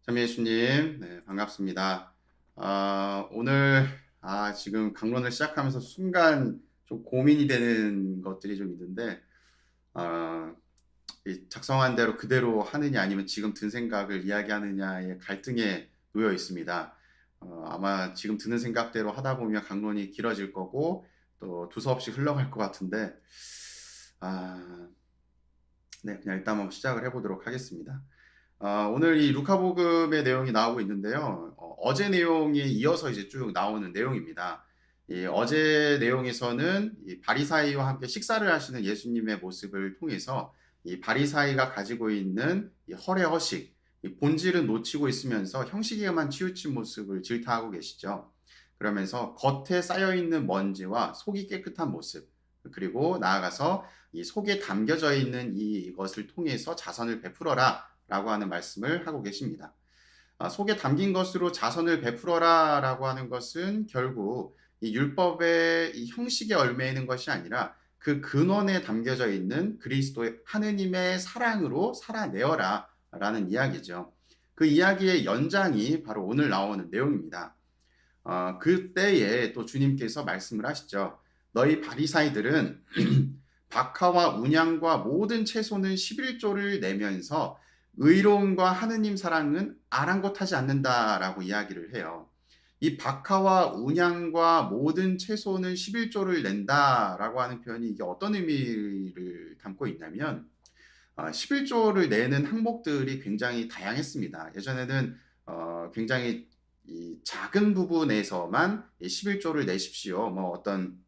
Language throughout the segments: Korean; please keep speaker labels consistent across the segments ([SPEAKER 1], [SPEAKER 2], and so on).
[SPEAKER 1] 참여 예수님, 네, 반갑습니다. 오늘 지금 강론을 시작하면서 순간 좀 고민이 되는 것들이 좀 있는데, 아, 이 작성한 대로 그대로 하느냐 아니면 지금 든 생각을 이야기하느냐의 갈등에 놓여 있습니다. 아마 지금 드는 생각대로 하다 보면 강론이 길어질 거고 또 두서없이 흘러갈 것 같은데, 아, 네, 그냥 일단 한번 시작을 해보도록 하겠습니다. 오늘 이 루카복음의 내용이 나오고 있는데요. 어제 내용에 이어서 이제 쭉 나오는 내용입니다. 이 어제 내용에서는 이 바리사이와 함께 식사를 하시는 예수님의 모습을 통해서 이 바리사이가 가지고 있는 이 허례허식, 이 본질은 놓치고 있으면서 형식에만 치우친 모습을 질타하고 계시죠. 그러면서 겉에 쌓여 있는 먼지와 속이 깨끗한 모습, 그리고 나아가서 이 속에 담겨져 있는 이것을 통해서 자선을 베풀어라 라고 하는 말씀을 하고 계십니다. 속에 담긴 것으로 자선을 베풀어라 라고 하는 것은 결국 이 율법의 이 형식에 얽매이는 것이 아니라 그 근원에 담겨져 있는 그리스도의 하느님의 사랑으로 살아내어라 라는 이야기죠. 그 이야기의 연장이 바로 오늘 나오는 내용입니다. 그때에 또 주님께서 말씀을 하시죠. 너희 바리사이들은 박하와 운양과 모든 채소는 11조를 내면서 의로움과 하느님 사랑은 아랑곳하지 않는다라고 이야기를 해요. 이 박하와 운양과 모든 채소는 11조를 낸다라고 하는 표현이 이게 어떤 의미를 담고 있냐면 11조를 내는 항목들이 굉장히 다양했습니다. 예전에는 굉장히 이 작은 부분에서만 11조를 내십시오. 뭐 어떤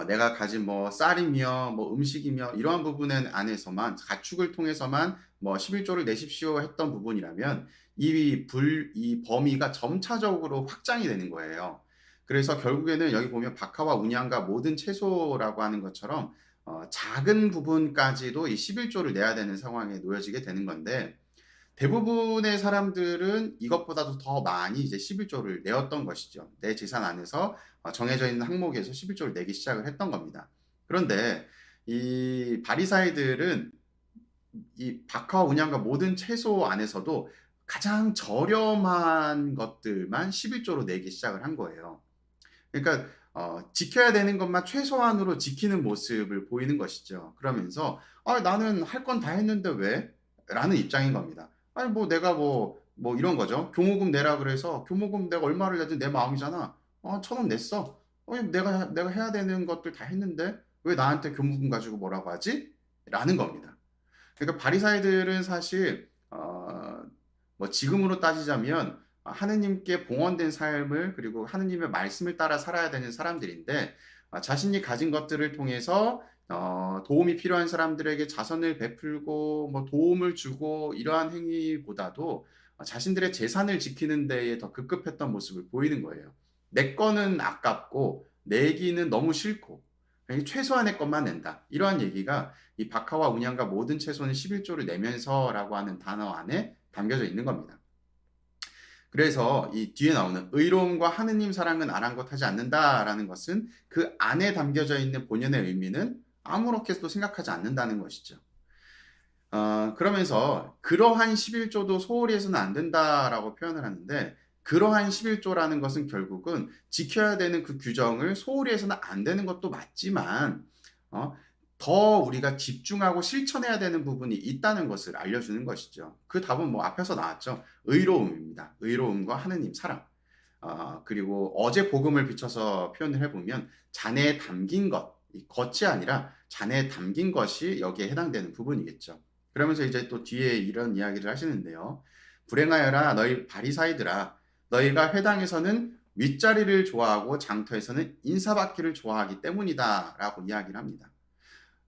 [SPEAKER 1] 내가 가진 뭐 쌀이며 뭐 음식이며 이러한 부분 안에서만 가축을 통해서만 뭐 11조를 내십시오 했던 부분이라면 이 범위가 점차적으로 확장이 되는 거예요. 그래서 결국에는 여기 보면 박하와 운양과 모든 채소라고 하는 것처럼 작은 부분까지도 이 11조를 내야 되는 상황에 놓여지게 되는 건데 대부분의 사람들은 이것보다도 더 많이 이제 11조를 내었던 것이죠. 내 재산 안에서 정해져 있는 항목에서 11조를 내기 시작을 했던 겁니다. 그런데 이 바리사이들은 이 박하와 운양과 모든 채소 안에서도 가장 저렴한 것들만 11조로 내기 시작을 한 거예요. 그러니까 지켜야 되는 것만 최소한으로 지키는 모습을 보이는 것이죠. 그러면서 나는 할 건 다 했는데 왜? 라는 입장인 겁니다. 아니 뭐 내가 뭐 이런 거죠. 교무금 내라 그래서 교무금 내가 얼마를 내든 내 마음이잖아. 1,000원 냈어. 내가 해야 되는 것들 다 했는데 왜 나한테 교무금 가지고 뭐라고 하지? 라는 겁니다. 그러니까 바리사이들은 사실 뭐 지금으로 따지자면 하느님께 봉헌된 삶을 그리고 하느님의 말씀을 따라 살아야 되는 사람들인데 자신이 가진 것들을 통해서 도움이 필요한 사람들에게 자선을 베풀고 뭐 도움을 주고 이러한 행위보다도 자신들의 재산을 지키는 데에 더 급급했던 모습을 보이는 거예요. 내 거는 아깝고 내기는 너무 싫고 최소한의 것만 낸다. 이러한 얘기가 이 박하와 운양과 모든 채소는 11조를 내면서라고 하는 단어 안에 담겨져 있는 겁니다. 그래서 이 뒤에 나오는 의로움과 하느님 사랑은 아랑곳하지 않는다라는 것은 그 안에 담겨져 있는 본연의 의미는 아무렇게도 생각하지 않는다는 것이죠. 그러면서 그러한 11조도 소홀히 해서는 안 된다라고 표현을 하는데 그러한 11조라는 것은 결국은 지켜야 되는 그 규정을 소홀히 해서는 안 되는 것도 맞지만 더 우리가 집중하고 실천해야 되는 부분이 있다는 것을 알려주는 것이죠. 그 답은 뭐 앞에서 나왔죠. 의로움입니다. 의로움과 하느님 사랑. 그리고 어제 복음을 비춰서 표현을 해보면 잔해에 담긴 것, 이 겉이 아니라 잔해에 담긴 것이 여기에 해당되는 부분이겠죠. 그러면서 이제 또 뒤에 이런 이야기를 하시는데요. 불행하여라 너희 바리사이들아 너희가 회당에서는 윗자리를 좋아하고 장터에서는 인사받기를 좋아하기 때문이다 라고 이야기를 합니다.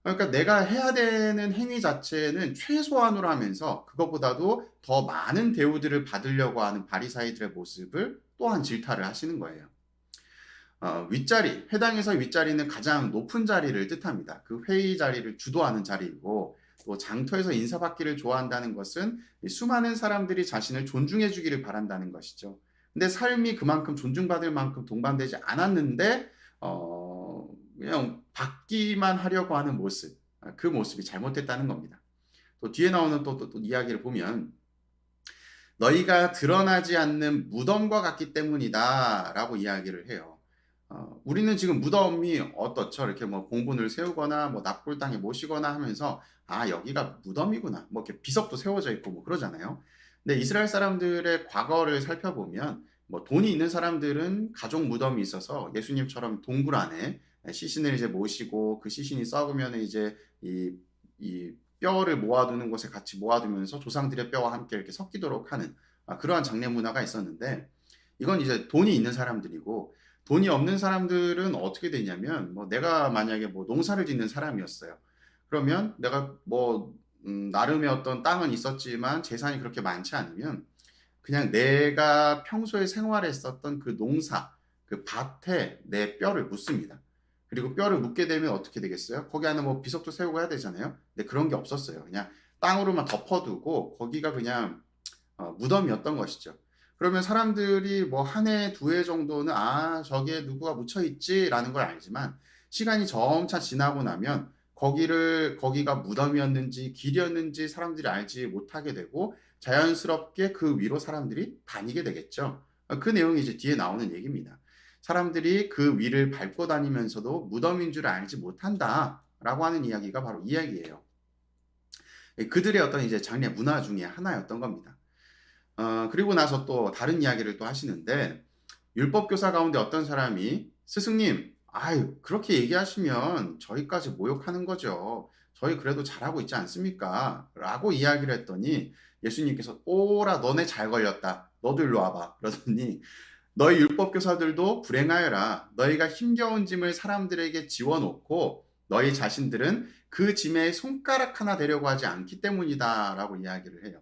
[SPEAKER 1] 그러니까 내가 해야 되는 행위 자체는 최소한으로 하면서 그것보다도 더 많은 대우들을 받으려고 하는 바리사이들의 모습을 또한 질타를 하시는 거예요. 윗자리, 회당에서 윗자리는 가장 높은 자리를 뜻합니다. 그 회의 자리를 주도하는 자리이고 또 장터에서 인사받기를 좋아한다는 것은 수많은 사람들이 자신을 존중해 주기를 바란다는 것이죠. 근데 삶이 그만큼 존중받을 만큼 동반되지 않았는데 그냥 받기만 하려고 하는 모습, 그 모습이 잘못됐다는 겁니다. 또 뒤에 나오는 또 이야기를 보면 너희가 드러나지 않는 무덤과 같기 때문이다라고 이야기를 해요. 우리는 지금 무덤이 어떻죠? 이렇게 뭐 공분을 세우거나 뭐 납골 당에 모시거나 하면서 아 여기가 무덤이구나 뭐 이렇게 비석도 세워져 있고 뭐 그러잖아요. 근데 이스라엘 사람들의 과거를 살펴보면 뭐 돈이 있는 사람들은 가족 무덤이 있어서 예수님처럼 동굴 안에 시신을 이제 모시고 그 시신이 썩으면 이제 이 뼈를 모아두는 곳에 같이 모아두면서 조상들의 뼈와 함께 이렇게 섞이도록 하는 그러한 장례 문화가 있었는데 이건 이제 돈이 있는 사람들이고 돈이 없는 사람들은 어떻게 되냐면 뭐 내가 만약에 뭐 농사를 짓는 사람이었어요. 그러면 내가 뭐 나름의 어떤 땅은 있었지만 재산이 그렇게 많지 않으면 그냥 내가 평소에 생활했었던 그 농사, 그 밭에 내 뼈를 묻습니다. 그리고 뼈를 묻게 되면 어떻게 되겠어요? 거기 안에 뭐 비석도 세우고 해야 되잖아요. 근데 그런 게 없었어요. 그냥 땅으로만 덮어두고 거기가 그냥 무덤이었던 것이죠. 그러면 사람들이 뭐 한 해, 두 해 정도는 아, 저기에 누구가 묻혀 있지라는 걸 알지만 시간이 점차 지나고 나면 거기가 무덤이었는지 길이었는지 사람들이 알지 못하게 되고 자연스럽게 그 위로 사람들이 다니게 되겠죠. 그 내용이 이제 뒤에 나오는 얘기입니다. 사람들이 그 위를 밟고 다니면서도 무덤인 줄 알지 못한다라고 하는 이야기가 바로 이 이야기예요. 그들의 어떤 이제 장례 문화 중에 하나였던 겁니다. 그리고 나서 또 다른 이야기를 또 하시는데 율법 교사 가운데 어떤 사람이 스승님, 아유 그렇게 얘기하시면 저희까지 모욕하는 거죠. 저희 그래도 잘하고 있지 않습니까? 라고 이야기를 했더니 예수님께서 오라 너네 잘 걸렸다. 너도 일로 와봐. 그러더니 너희 율법 교사들도 불행하여라. 너희가 힘겨운 짐을 사람들에게 지워놓고 너희 자신들은 그 짐에 손가락 하나 대려고 하지 않기 때문이다. 라고 이야기를 해요.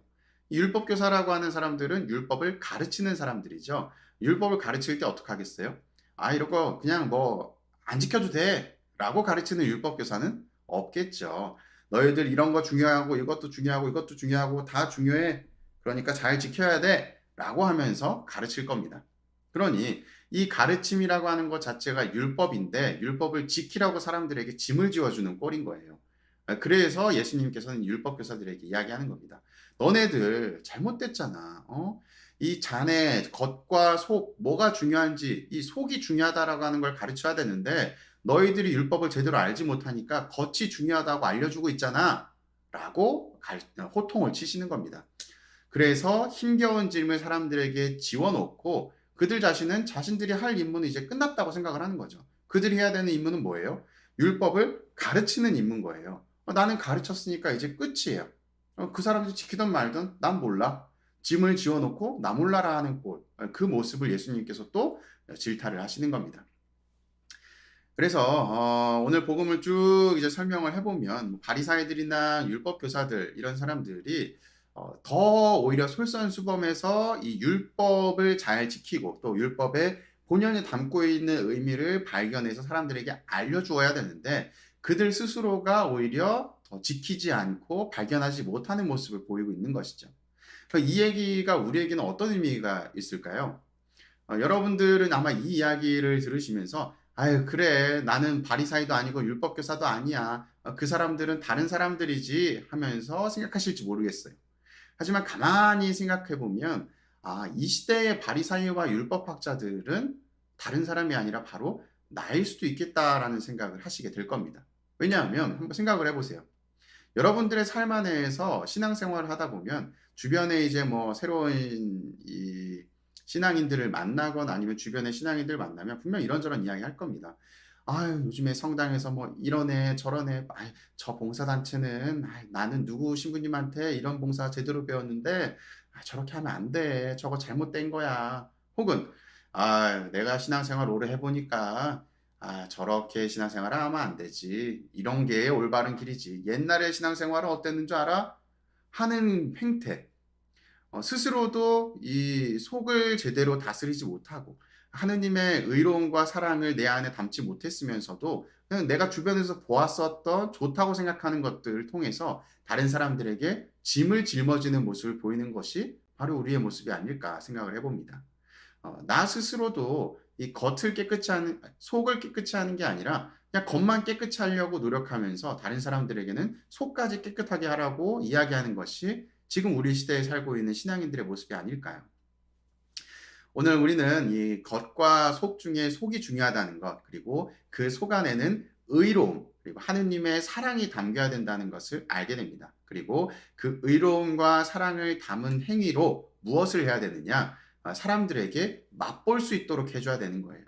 [SPEAKER 1] 율법 교사라고 하는 사람들은 율법을 가르치는 사람들이죠. 율법을 가르칠 때 어떻게 하겠어요? 아, 이런 거 그냥 뭐 안 지켜도 돼. 라고 가르치는 율법 교사는 없겠죠. 너희들 이런 거 중요하고 이것도 중요하고 이것도 중요하고 다 중요해. 그러니까 잘 지켜야 돼. 라고 하면서 가르칠 겁니다. 그러니 이 가르침이라고 하는 것 자체가 율법인데 율법을 지키라고 사람들에게 짐을 지어주는 꼴인 거예요. 그래서 예수님께서는 율법 교사들에게 이야기하는 겁니다. 너네들 잘못됐잖아. 이 잔의 겉과 속 뭐가 중요한지 이 속이 중요하다라고 하는 걸 가르쳐야 되는데 너희들이 율법을 제대로 알지 못하니까 겉이 중요하다고 알려주고 있잖아. 라고 호통을 치시는 겁니다. 그래서 힘겨운 짐을 사람들에게 지워놓고 그들 자신은 자신들이 할 임무는 이제 끝났다고 생각을 하는 거죠. 그들이 해야 되는 임무는 뭐예요? 율법을 가르치는 임무인 거예요. 나는 가르쳤으니까 이제 끝이에요. 그 사람들이 지키든 말든 난 몰라. 짐을 지워놓고 나 몰라라 하는 꼴. 그 모습을 예수님께서 또 질타를 하시는 겁니다. 그래서 오늘 복음을 쭉 이제 설명을 해보면 바리사이들이나 율법 교사들 이런 사람들이 더 오히려 솔선수범해서 이 율법을 잘 지키고 또 율법에 본연이 담고 있는 의미를 발견해서 사람들에게 알려주어야 되는데 그들 스스로가 오히려 더 지키지 않고 발견하지 못하는 모습을 보이고 있는 것이죠. 이 얘기가 우리에게는 어떤 의미가 있을까요? 여러분들은 아마 이 이야기를 들으시면서 아유 그래 나는 바리사이도 아니고 율법교사도 아니야. 그 사람들은 다른 사람들이지 하면서 생각하실지 모르겠어요. 하지만 가만히 생각해 보면 이 시대의 바리사이와 율법학자들은 다른 사람이 아니라 바로 나일 수도 있겠다라는 생각을 하시게 될 겁니다. 왜냐하면 한번 생각을 해보세요. 여러분들의 삶 안에서 신앙생활을 하다 보면 주변에 이제 뭐 새로운 이 신앙인들을 만나거나 아니면 주변의 신앙인들 만나면 분명 이런저런 이야기 할 겁니다. 아유, 요즘에 성당에서 뭐 이러네 저러네. 저 봉사단체는 나는 누구 신부님한테 이런 봉사 제대로 배웠는데 저렇게 하면 안 돼. 저거 잘못된 거야. 혹은 내가 신앙생활 오래 해보니까 저렇게 신앙생활을 하면 안 되지. 이런 게 올바른 길이지. 옛날에 신앙생활은 어땠는 줄 알아? 하는 행태. 스스로도 이 속을 제대로 다스리지 못하고 하느님의 의로움과 사랑을 내 안에 담지 못했으면서도 그냥 내가 주변에서 보았었던 좋다고 생각하는 것들을 통해서 다른 사람들에게 짐을 짊어지는 모습을 보이는 것이 바로 우리의 모습이 아닐까 생각을 해봅니다. 나 스스로도 이 겉을 깨끗이 하는 속을 깨끗이 하는 게 아니라 그냥 겉만 깨끗이 하려고 노력하면서 다른 사람들에게는 속까지 깨끗하게 하라고 이야기하는 것이 지금 우리 시대에 살고 있는 신앙인들의 모습이 아닐까요? 오늘 우리는 이 겉과 속 중에 속이 중요하다는 것, 그리고 그 속 안에는 의로움, 그리고 하느님의 사랑이 담겨야 된다는 것을 알게 됩니다. 그리고 그 의로움과 사랑을 담은 행위로 무엇을 해야 되느냐? 사람들에게 맛볼 수 있도록 해줘야 되는 거예요.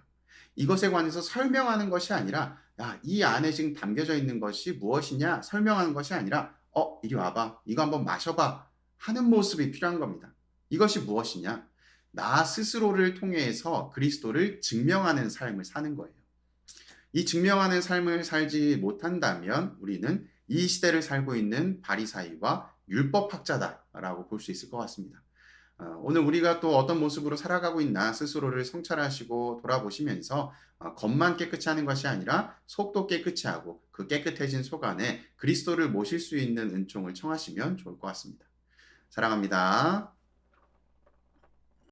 [SPEAKER 1] 이것에 관해서 설명하는 것이 아니라, 야, 이 안에 지금 담겨져 있는 것이 무엇이냐? 설명하는 것이 아니라, 이리 와봐. 이거 한번 마셔봐. 하는 모습이 필요한 겁니다. 이것이 무엇이냐? 나 스스로를 통해서 그리스도를 증명하는 삶을 사는 거예요. 이 증명하는 삶을 살지 못한다면 우리는 이 시대를 살고 있는 바리사이와 율법학자다라고 볼 수 있을 것 같습니다. 오늘 우리가 또 어떤 모습으로 살아가고 있나 스스로를 성찰하시고 돌아보시면서 겉만 깨끗이 하는 것이 아니라 속도 깨끗이 하고 그 깨끗해진 속 안에 그리스도를 모실 수 있는 은총을 청하시면 좋을 것 같습니다. 사랑합니다.